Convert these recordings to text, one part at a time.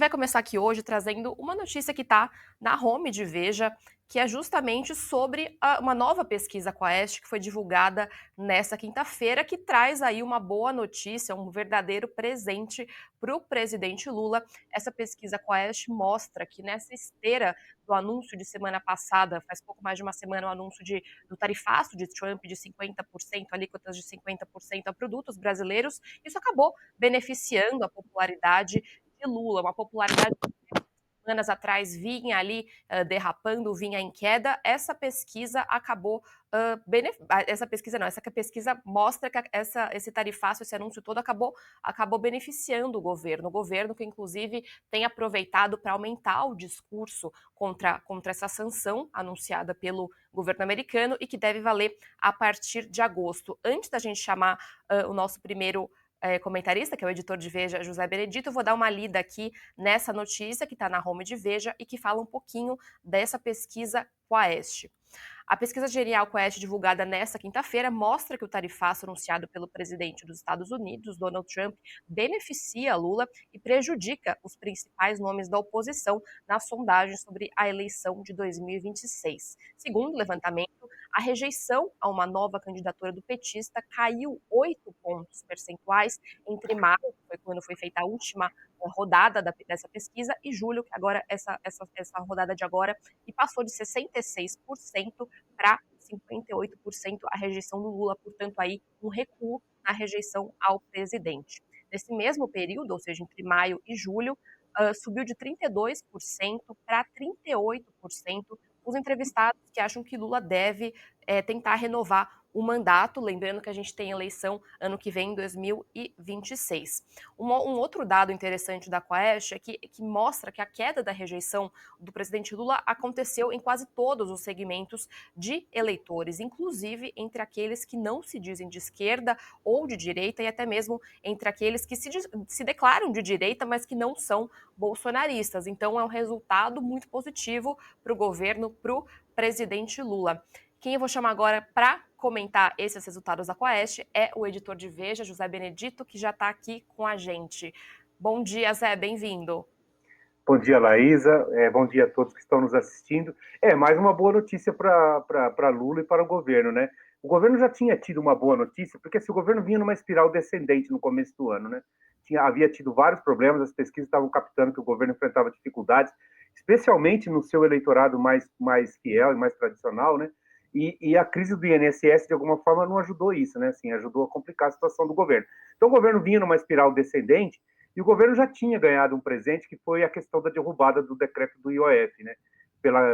Vai começar aqui hoje trazendo uma notícia que está na home de Veja, que é justamente sobre uma nova pesquisa Quaest que foi divulgada nessa quinta-feira, que traz aí uma boa notícia, um verdadeiro presente para o presidente Lula. Essa pesquisa Quaest mostra que nessa esteira do anúncio de semana passada, faz pouco mais de uma semana, o anúncio do tarifaço de Trump de 50%, alíquotas de 50% a produtos brasileiros, isso acabou beneficiando a popularidade de Lula, uma popularidade que semanas atrás vinha ali derrapando, vinha em queda. Essa pesquisa acabou essa pesquisa não, essa pesquisa mostra que esse tarifaço, esse anúncio todo acabou beneficiando o governo que inclusive tem aproveitado para aumentar o discurso contra essa sanção anunciada pelo governo americano e que deve valer a partir de agosto. Antes da gente chamar o nosso primeiro comentarista, que é o editor de Veja, José Benedito, eu vou dar uma lida aqui nessa notícia que está na home de Veja e que fala um pouquinho dessa pesquisa Quaest. A pesquisa genial Quest, divulgada nesta quinta-feira, mostra que o tarifaço anunciado pelo presidente dos Estados Unidos, Donald Trump, beneficia Lula e prejudica os principais nomes da oposição nas sondagens sobre a eleição de 2026. Segundo o levantamento, a rejeição a uma nova candidatura do petista caiu 8 pontos percentuais entre maio, que foi quando foi feita a última rodada dessa pesquisa, e julho, que agora essa rodada de agora, e passou de 66% para 58% a rejeição do Lula, portanto aí um recuo na rejeição ao presidente. Nesse mesmo período, ou seja, entre maio e julho, subiu de 32% para 38% os entrevistados que acham que Lula deve tentar renovar o mandato, lembrando que a gente tem eleição ano que vem, em 2026. Um outro dado interessante da Quaest é que mostra que a queda da rejeição do presidente Lula aconteceu em quase todos os segmentos de eleitores, inclusive entre aqueles que não se dizem de esquerda ou de direita e até mesmo entre aqueles que se declaram de direita, mas que não são bolsonaristas. Então é um resultado muito positivo para o governo, para o presidente Lula. Quem eu vou chamar agora para comentar esses resultados da Quaest é o editor de Veja, José Benedito, que já está aqui com a gente. Bom dia, Zé, bem-vindo. Bom dia, Laísa. Bom dia a todos que estão nos assistindo. Mais uma boa notícia para Lula e para o governo, né? O governo já tinha tido uma boa notícia, porque esse governo vinha numa espiral descendente no começo do ano, né? Havia tido vários problemas, as pesquisas estavam captando que o governo enfrentava dificuldades, especialmente no seu eleitorado mais fiel e mais tradicional, né? E a crise do INSS, de alguma forma, não ajudou isso, né? Assim, ajudou a complicar a situação do governo. Então, o governo vinha numa espiral descendente, e o governo já tinha ganhado um presente, que foi a questão da derrubada do decreto do IOF, né,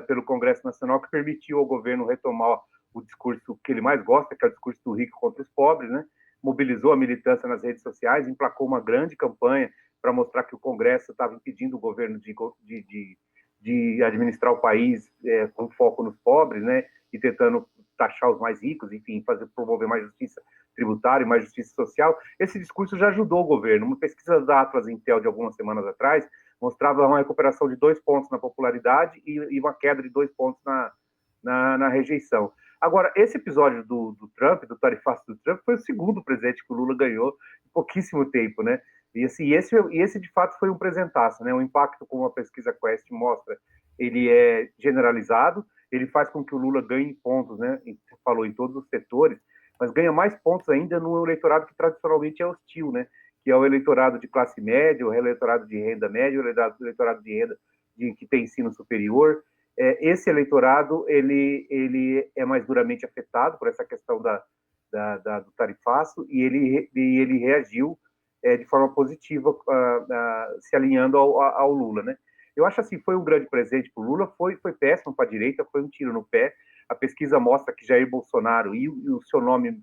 pelo Congresso Nacional, que permitiu ao governo retomar o discurso que ele mais gosta, que é o discurso do rico contra os pobres, né, mobilizou a militância nas redes sociais, emplacou uma grande campanha para mostrar que o Congresso estava impedindo o governo de administrar o país com foco nos pobres, né, e tentando taxar os mais ricos, enfim, promover mais justiça tributária e mais justiça social. Esse discurso já ajudou o governo. Uma pesquisa da Atlas Intel de algumas semanas atrás mostrava uma recuperação de 2 pontos na popularidade e uma queda de 2 pontos na rejeição. Agora, esse episódio do Trump, do tarifaço do Trump, foi o segundo presente que o Lula ganhou em pouquíssimo tempo, né? E esse de fato foi um presentaço, né? O impacto, como a pesquisa Quest mostra, ele é generalizado, ele faz com que o Lula ganhe pontos, né? Você falou, em todos os setores, mas ganha mais pontos ainda no eleitorado que tradicionalmente é hostil, né? Que é o eleitorado de classe média, o eleitorado de renda média, o eleitorado de renda que tem ensino superior. Esse eleitorado ele é mais duramente afetado por essa questão do tarifaço e ele reagiu de forma positiva, se alinhando ao Lula, né? Eu acho assim, foi um grande presente para o Lula, foi péssimo para a direita, foi um tiro no pé. A pesquisa mostra que Jair Bolsonaro e o seu nome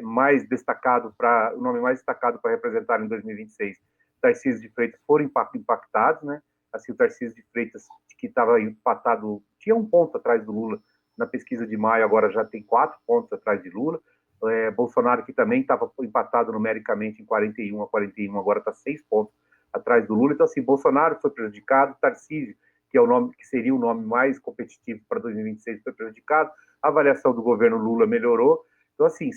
mais destacado o nome mais destacado para representar em 2026, Tarcísio de Freitas, foram impactados, né? Assim, o Tarcísio de Freitas, que estava empatado, tinha 1 ponto atrás do Lula na pesquisa de maio, agora já tem 4 pontos atrás de Lula. Bolsonaro, que também estava empatado numericamente em 41-41, agora está 6 pontos atrás do Lula. Então, assim, Bolsonaro foi prejudicado, Tarcísio, que é o nome que seria o nome mais competitivo para 2026, foi prejudicado. A avaliação do governo Lula melhorou. Então, assim,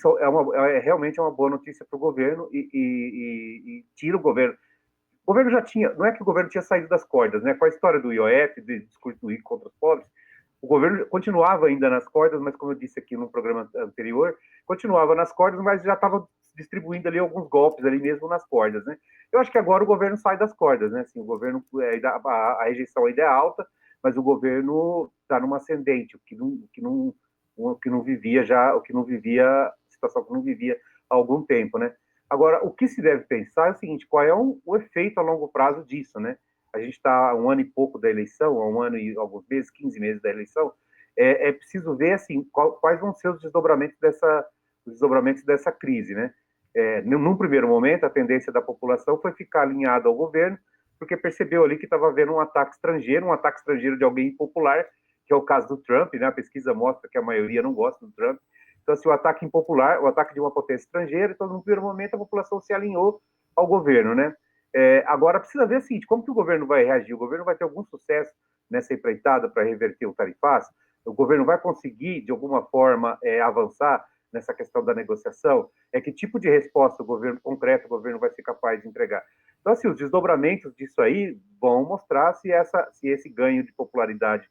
realmente uma boa notícia para o governo e tira o governo. O governo já tinha, não é que o governo tinha saído das cordas, né? Com a história do IOF, de discurso do IC contra os pobres, o governo continuava ainda nas cordas, mas como eu disse aqui no programa anterior, continuava nas cordas, mas já estava distribuindo ali alguns golpes ali mesmo nas cordas, né? Eu acho que agora o governo sai das cordas, né? Assim, o governo, a rejeição ainda é alta, mas o governo está numa ascendente, o que não vivia já, situação que não vivia há algum tempo, né? Agora, o que se deve pensar é o seguinte: qual é o efeito a longo prazo disso, né? A gente está a um ano e pouco da eleição, a um ano e alguns meses, 15 meses da eleição, é preciso ver assim, quais vão ser os desdobramentos dessa crise, né? Num primeiro momento, a tendência da população foi ficar alinhada ao governo, porque percebeu ali que estava havendo um ataque estrangeiro de alguém impopular, que é o caso do Trump, né? A pesquisa mostra que a maioria não gosta do Trump. Então, assim, o ataque impopular, o ataque de uma potência estrangeira, então, no primeiro momento, a população se alinhou ao governo, né? Agora, precisa ver o seguinte: como que o governo vai reagir? O governo vai ter algum sucesso nessa empreitada para reverter o tarifaço? O governo vai conseguir, de alguma forma, avançar nessa questão da negociação? Que tipo de resposta concreta o governo vai ser capaz de entregar? Então, assim, os desdobramentos disso aí vão mostrar se esse ganho de popularidade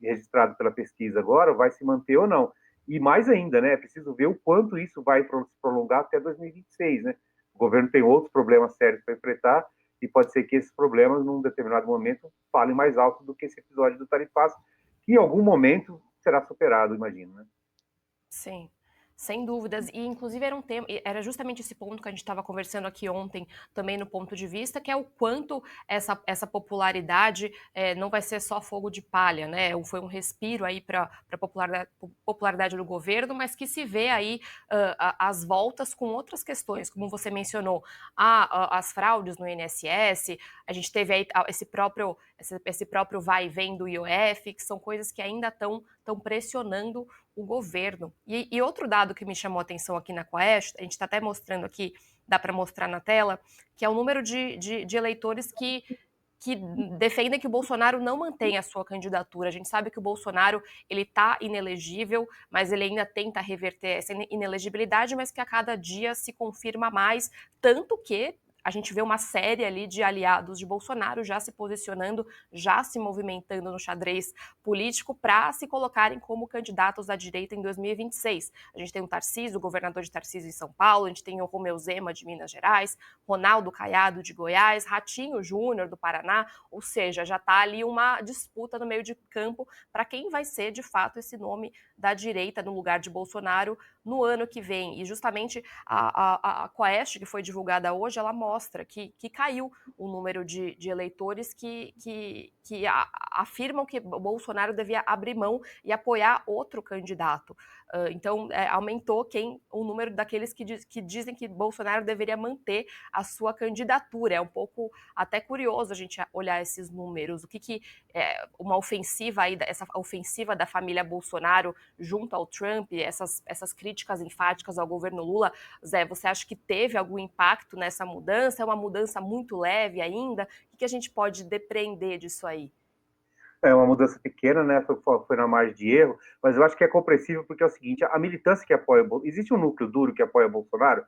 registrado pela pesquisa agora vai se manter ou não. E mais ainda, né, é preciso ver o quanto isso vai se prolongar até 2026, né? O governo tem outros problemas sérios para enfrentar e pode ser que esses problemas, num determinado momento, falem mais alto do que esse episódio do tarifaço, que em algum momento será superado, imagino, né? Sim, sem dúvidas. E inclusive era um tema, era justamente esse ponto que a gente estava conversando aqui ontem, também no ponto de vista, que é o quanto essa popularidade não vai ser só fogo de palha, né? Foi um respiro aí para a popularidade do governo, mas que se vê aí as voltas com outras questões, como você mencionou, as fraudes no INSS, a gente teve aí esse próprio vai e vem do IOF, que são coisas que ainda estão pressionando o governo. E outro dado que me chamou a atenção aqui na Quaest, a gente está até mostrando aqui, dá para mostrar na tela, que é o número de eleitores que defendem que o Bolsonaro não mantenha a sua candidatura. A gente sabe que o Bolsonaro ele está inelegível, mas ele ainda tenta reverter essa inelegibilidade, mas que a cada dia se confirma mais, tanto que a gente vê uma série ali de aliados de Bolsonaro já se posicionando, já se movimentando no xadrez político para se colocarem como candidatos à direita em 2026. A gente tem o Tarcísio, o governador de Tarcísio em São Paulo, a gente tem o Romeu Zema de Minas Gerais, Ronaldo Caiado de Goiás, Ratinho Júnior do Paraná, ou seja, já está ali uma disputa no meio de campo para quem vai ser de fato esse nome da direita no lugar de Bolsonaro no ano que vem. E justamente a Quaest, que foi divulgada hoje, ela mostra que caiu o número de eleitores que afirmam que Bolsonaro devia abrir mão e apoiar outro candidato. Então, aumentou o número daqueles que dizem que Bolsonaro deveria manter a sua candidatura. É um pouco até curioso a gente olhar esses números. O que uma ofensiva aí, essa ofensiva da família Bolsonaro junto ao Trump, essas críticas enfáticas ao governo Lula, Zé, você acha que teve algum impacto nessa mudança? É uma mudança muito leve ainda? O que a gente pode depreender disso aí? É uma mudança pequena, né? Foi na margem de erro, mas eu acho que é compreensível porque é o seguinte: a militância que apoia, existe um núcleo duro que apoia Bolsonaro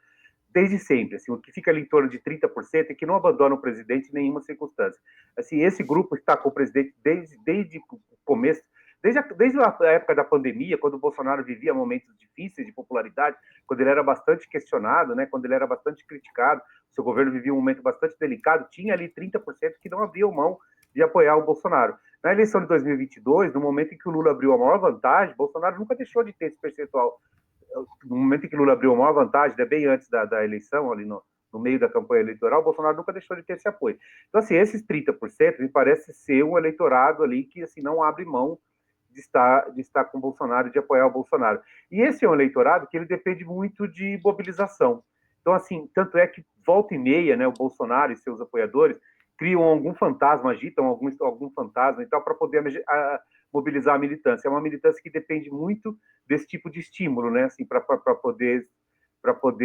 desde sempre, assim, o que fica ali em torno de 30% e que não abandona o presidente em nenhuma circunstância. Assim, esse grupo está com o presidente desde o começo, desde a época da pandemia, quando o Bolsonaro vivia momentos difíceis de popularidade, quando ele era bastante questionado, né, quando ele era bastante criticado, o seu governo vivia um momento bastante delicado, tinha ali 30% que não abriam mão de apoiar o Bolsonaro. Na eleição de 2022, no momento em que o Lula abriu a maior vantagem, Bolsonaro nunca deixou de ter esse percentual. No momento em que Lula abriu a maior vantagem, bem antes da eleição, ali no meio da campanha eleitoral, Bolsonaro nunca deixou de ter esse apoio. Então, assim, esses 30% me parece ser um eleitorado ali que assim, não abre mão de estar com o Bolsonaro, de apoiar o Bolsonaro. E esse é um eleitorado que ele depende muito de mobilização. Então, assim, tanto é que volta e meia, né, o Bolsonaro e seus apoiadores criam algum fantasma, agitam algum fantasma e tal, para poder mobilizar a militância. É uma militância que depende muito desse tipo de estímulo, né, assim, para poder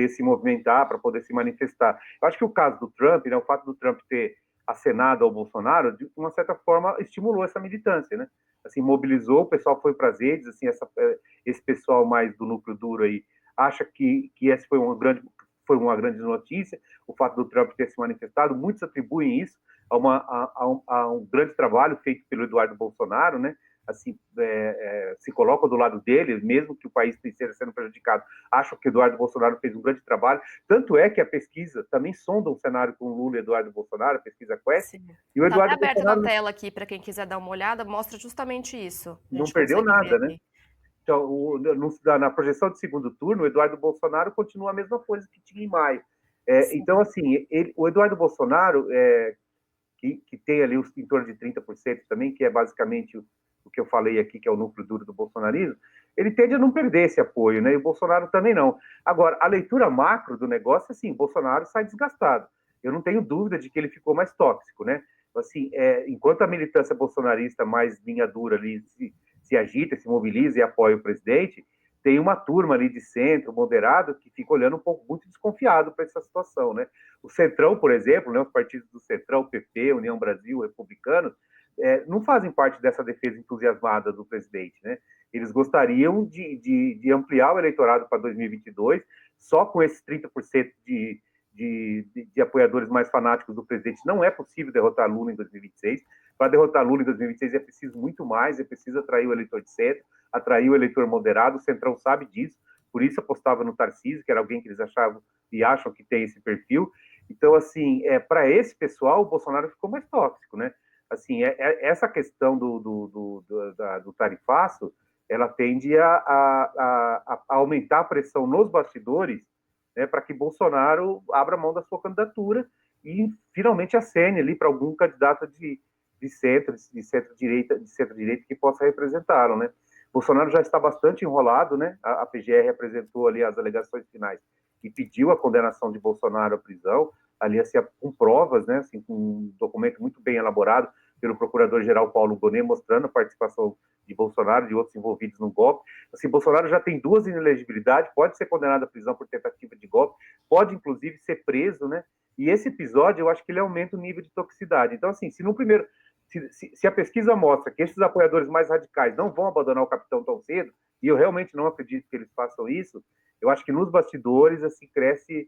se movimentar, para poder se manifestar. Eu acho que o caso do Trump, né, o fato do Trump ter acenado ao Bolsonaro, de uma certa forma, estimulou essa militância, né? Assim, mobilizou, o pessoal foi para as redes, assim, esse pessoal mais do núcleo duro aí acha que esse foi foi uma grande notícia, o fato do Trump ter se manifestado, muitos atribuem isso a um grande trabalho feito pelo Eduardo Bolsonaro, né? Assim, se colocam do lado dele, mesmo que o país esteja sendo prejudicado, acham que Eduardo Bolsonaro fez um grande trabalho. Tanto é que a pesquisa também sonda um cenário com Lula e Eduardo Bolsonaro, a pesquisa Quest, Sim. e o Tá até Eduardo aberto na Bolsonaro tela aqui para quem quiser dar uma olhada, mostra justamente isso. A não gente perdeu consegue ver nada, né? aqui. Então, na projeção de segundo turno, o Eduardo Bolsonaro continua a mesma coisa que tinha em maio. Sim. Então, assim, o Eduardo Bolsonaro, que tem ali em torno de 30% também, que é basicamente o que eu falei aqui, que é o núcleo duro do bolsonarismo, ele tende a não perder esse apoio, né? E o Bolsonaro também não. Agora, a leitura macro do negócio, assim, o Bolsonaro sai desgastado. Eu não tenho dúvida de que ele ficou mais tóxico, né? Assim, enquanto a militância bolsonarista mais linha dura ali se agita, se mobiliza e apoia o presidente, tem uma turma ali de centro, moderado, que fica olhando um pouco muito desconfiado para essa situação, né? O Centrão, por exemplo, né, os partidos do Centrão, PP, União Brasil, Republicanos, não fazem parte dessa defesa entusiasmada do presidente, né? Eles gostariam de ampliar o eleitorado para 2022, só com esses 30% de apoiadores mais fanáticos do presidente. Não é possível derrotar Lula em 2026. Para derrotar Lula em 2026 é preciso muito mais, é preciso atrair o eleitor de centro, atrair o eleitor moderado, o Centrão sabe disso, por isso apostava no Tarcísio, que era alguém que eles achavam e acham que tem esse perfil. Então, assim, para esse pessoal, o Bolsonaro ficou mais tóxico, né? Assim, essa questão do tarifaço, ela tende a aumentar a pressão nos bastidores, né, para que Bolsonaro abra mão da sua candidatura e finalmente acene ali para algum candidato de centro-direita que possa representá-lo, né? Bolsonaro já está bastante enrolado, né? A PGR apresentou ali as alegações finais e pediu a condenação de Bolsonaro à prisão, ali assim, com provas, né? Assim, com um documento muito bem elaborado pelo procurador-geral Paulo Gonet, mostrando a participação de Bolsonaro e de outros envolvidos no golpe. Assim, Bolsonaro já tem 2 inelegibilidades, pode ser condenado à prisão por tentativa de golpe, pode inclusive ser preso, né? E esse episódio, eu acho que ele aumenta o nível de toxicidade. Então, assim, se a pesquisa mostra que esses apoiadores mais radicais não vão abandonar o capitão tão cedo, e eu realmente não acredito que eles façam isso, eu acho que nos bastidores assim cresce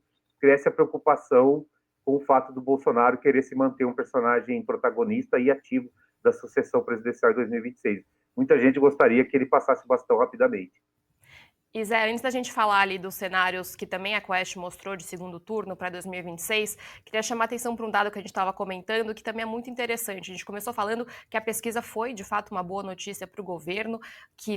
a preocupação com o fato do Bolsonaro querer se manter um personagem protagonista e ativo da sucessão presidencial em 2026. Muita gente gostaria que ele passasse o bastão rapidamente. E Zé, antes da gente falar ali dos cenários que também a Quest mostrou de segundo turno para 2026, queria chamar a atenção para um dado que a gente estava comentando, que também é muito interessante. A gente começou falando que a pesquisa foi, de fato, uma boa notícia para o governo, que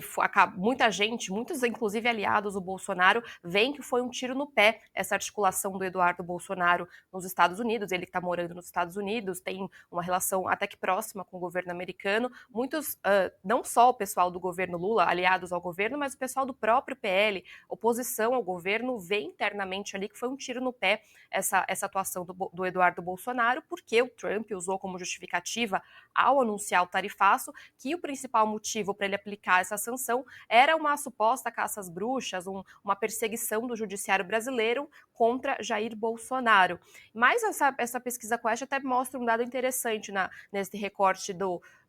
muita gente, muitos inclusive aliados do Bolsonaro, veem que foi um tiro no pé essa articulação do Eduardo Bolsonaro nos Estados Unidos. Ele que está morando nos Estados Unidos, tem uma relação até que próxima com o governo americano. Muitos, não só o pessoal do governo Lula, aliados ao governo, mas o pessoal do próprio PL, oposição ao governo, vê internamente ali que foi um tiro no pé essa atuação do Eduardo Bolsonaro, porque o Trump usou como justificativa, ao anunciar o tarifaço, que o principal motivo para ele aplicar essa sanção era uma suposta caça às bruxas, uma perseguição do judiciário brasileiro contra Jair Bolsonaro. Mas essa pesquisa Quest até mostra um dado interessante nesse recorte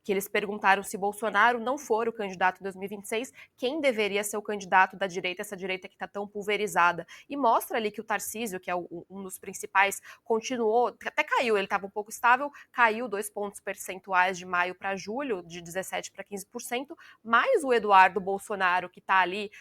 que eles perguntaram se Bolsonaro não for o candidato em 2026, quem deveria ser o candidato da direita, essa direita que está tão pulverizada. E mostra ali que o Tarcísio, que é um dos principais, continuou, até caiu, ele estava um pouco estável, caiu 2 pontos percentuais de maio para julho, de 17% para 15%, mas o Eduardo Bolsonaro, que está ali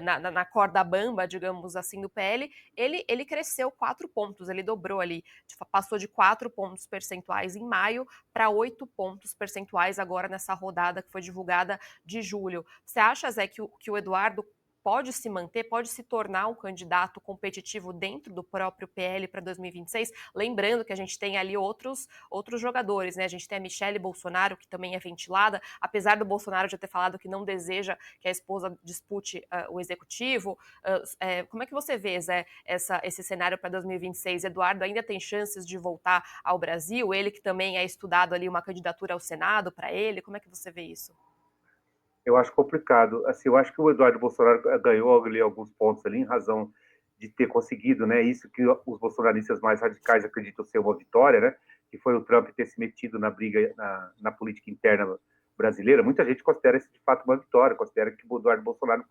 na corda bamba, digamos assim, do PL, ele cresceu 4 pontos, ele dobrou ali, passou de 4 pontos percentuais em maio para 8 pontos percentuais agora nessa rodada que foi divulgada de julho. Você acha, Zé, que o Eduardo pode se manter, pode se tornar um candidato competitivo dentro do próprio PL para 2026? Lembrando que a gente tem ali outros jogadores, né? A gente tem a Michelle Bolsonaro, que também é ventilada, apesar do Bolsonaro já ter falado que não deseja que a esposa dispute o executivo. Como é que você vê, Zé, esse cenário para 2026? Eduardo ainda tem chances de voltar ao Brasil? Ele que também é estudado ali uma candidatura ao Senado para ele, como é que você vê isso? Eu acho complicado. Assim, eu acho que o Eduardo Bolsonaro ganhou ali alguns pontos ali em razão de ter conseguido, né, isso que os bolsonaristas mais radicais acreditam ser uma vitória, né, que foi o Trump ter se metido na briga na política interna brasileira. Muita gente considera isso de fato uma vitória, considera que o Eduardo Bolsonaro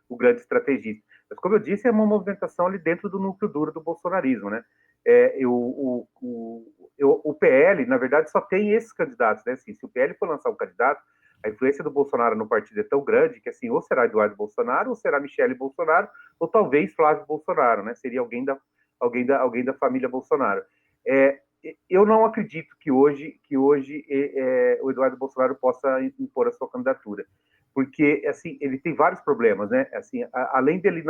o grande estrategista. Mas, como eu disse, é uma movimentação ali dentro do núcleo duro do bolsonarismo, né? O PL, na verdade, só tem esses candidatos, né? Assim, se o PL for lançar um candidato, a influência do Bolsonaro no partido é tão grande que, assim, ou será Eduardo Bolsonaro, ou será Michele Bolsonaro, ou talvez Flávio Bolsonaro, né? Seria alguém da família Bolsonaro. Eu não acredito que hoje o Eduardo Bolsonaro possa impor a sua candidatura, porque, assim, ele tem vários problemas, né? Assim, além dele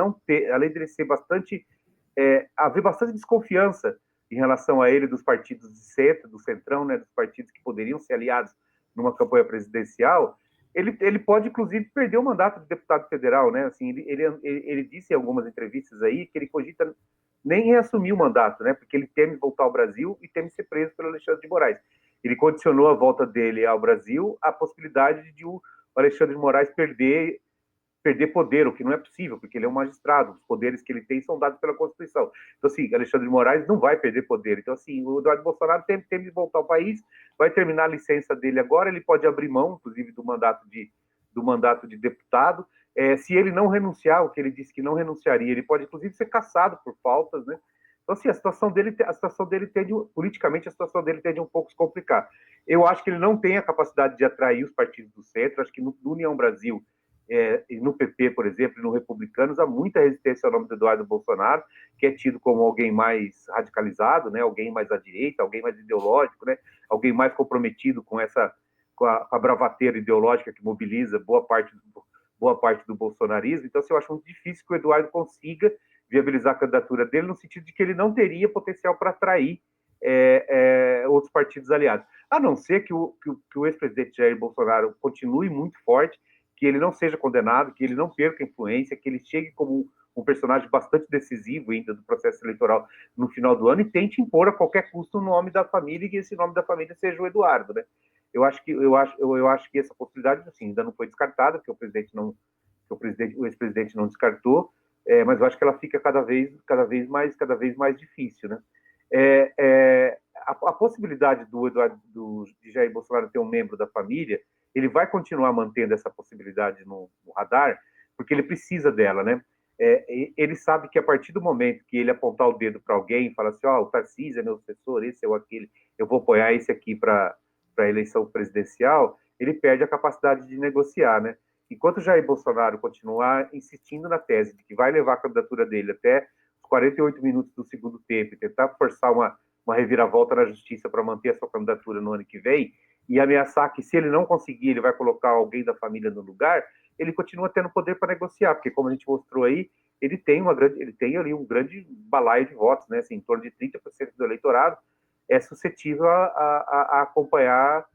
ser bastante haver bastante desconfiança em relação a ele dos partidos de centro, do centrão, né, dos partidos que poderiam ser aliados numa campanha presidencial, ele pode, inclusive, perder o mandato de deputado federal, né? Assim, ele disse em algumas entrevistas aí que ele cogita nem reassumir o mandato, né? Porque ele teme voltar ao Brasil e teme ser preso pelo Alexandre de Moraes. Ele condicionou a volta dele ao Brasil à possibilidade de o Alexandre de Moraes perder poder, o que não é possível, porque ele é um magistrado, os poderes que ele tem são dados pela Constituição. Então, assim, Alexandre de Moraes não vai perder poder. Então, assim, o Eduardo Bolsonaro tem de voltar ao país, vai terminar a licença dele agora, ele pode abrir mão, inclusive, do mandato de deputado. Se ele não renunciar, o que ele disse que não renunciaria, ele pode, inclusive, ser cassado por faltas, né? Então, assim, politicamente, a situação dele tende um pouco se complicar. Eu acho que ele não tem a capacidade de atrair os partidos do centro, acho que no União Brasil, no PP, por exemplo, e no Republicanos, há muita resistência ao nome do Eduardo Bolsonaro, que é tido como alguém mais radicalizado, né? Alguém mais à direita, alguém mais ideológico, né? Alguém mais comprometido com a bravateira ideológica que mobiliza boa parte do bolsonarismo. Então, assim, eu acho muito difícil que o Eduardo consiga viabilizar a candidatura dele, no sentido de que ele não teria potencial para atrair outros partidos aliados. A não ser que o ex-presidente Jair Bolsonaro continue muito forte, que ele não seja condenado, que ele não perca influência, que ele chegue como um personagem bastante decisivo ainda do processo eleitoral no final do ano e tente impor a qualquer custo o nome da família e que esse nome da família seja o Eduardo, né? Eu acho que essa possibilidade, assim, ainda não foi descartada, porque o ex-presidente não descartou, mas eu acho que ela fica cada vez mais difícil, né? A possibilidade de Jair Bolsonaro ter um membro da família, ele vai continuar mantendo essa possibilidade no radar, porque ele precisa dela, né? Ele sabe que a partir do momento que ele apontar o dedo para alguém e falar assim, o Tarcísio é meu assessor, esse ou aquele, eu vou apoiar esse aqui para a eleição presidencial, ele perde a capacidade de negociar, né? Enquanto Jair Bolsonaro continuar insistindo na tese de que vai levar a candidatura dele até os 48 minutos do segundo tempo e tentar forçar uma reviravolta na justiça para manter a sua candidatura no ano que vem, e ameaçar que, se ele não conseguir, ele vai colocar alguém da família no lugar, ele continua tendo poder para negociar, porque, como a gente mostrou aí, ele tem ali um grande balaio de votos, né? Assim, em torno de 30% do eleitorado é suscetível a acompanhar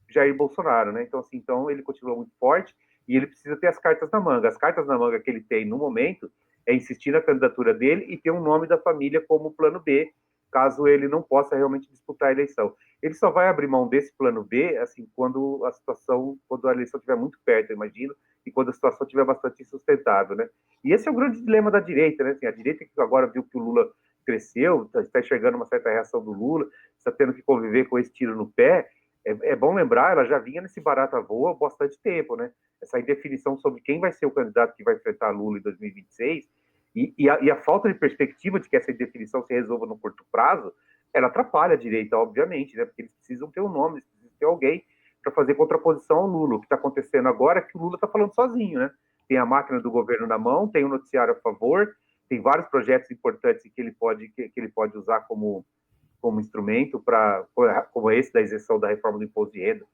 Jair Bolsonaro, né? Então, assim, ele continua muito forte e ele precisa ter as cartas na manga. As cartas na manga que ele tem no momento é insistir na candidatura dele e ter um nome da família como plano B, caso ele não possa realmente disputar a eleição. Ele só vai abrir mão desse plano B, assim, quando a eleição estiver muito perto, eu imagino, e quando a situação estiver bastante insustentável, né? E esse é o grande dilema da direita, né? Assim, a direita que agora viu que o Lula cresceu, está enxergando uma certa reação do Lula, está tendo que conviver com esse tiro no pé. É bom lembrar, ela já vinha nesse barata voa há bastante tempo, né? Essa indefinição sobre quem vai ser o candidato que vai enfrentar Lula em 2026 e a falta de perspectiva de que essa indefinição se resolva no curto prazo, ela atrapalha a direita, obviamente, né? Porque eles precisam ter um nome, eles precisam ter alguém para fazer contraposição ao Lula. O que está acontecendo agora é que o Lula está falando sozinho, né? Tem a máquina do governo na mão, tem o noticiário a favor, tem vários projetos importantes que ele pode usar como instrumento como esse da isenção da reforma do imposto de renda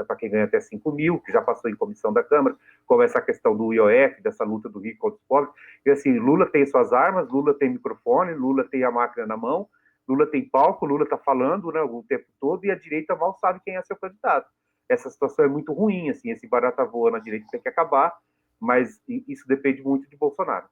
para quem ganha até 5 mil, que já passou em comissão da Câmara, como essa questão do IOF, dessa luta do rico contra os pobres. E assim, Lula tem suas armas, Lula tem microfone, Lula tem a máquina na mão, Lula tem palco, Lula está falando, né, o tempo todo, e a direita mal sabe quem é seu candidato. Essa situação é muito ruim, assim, esse barata voa na direita tem que acabar, mas isso depende muito de Bolsonaro.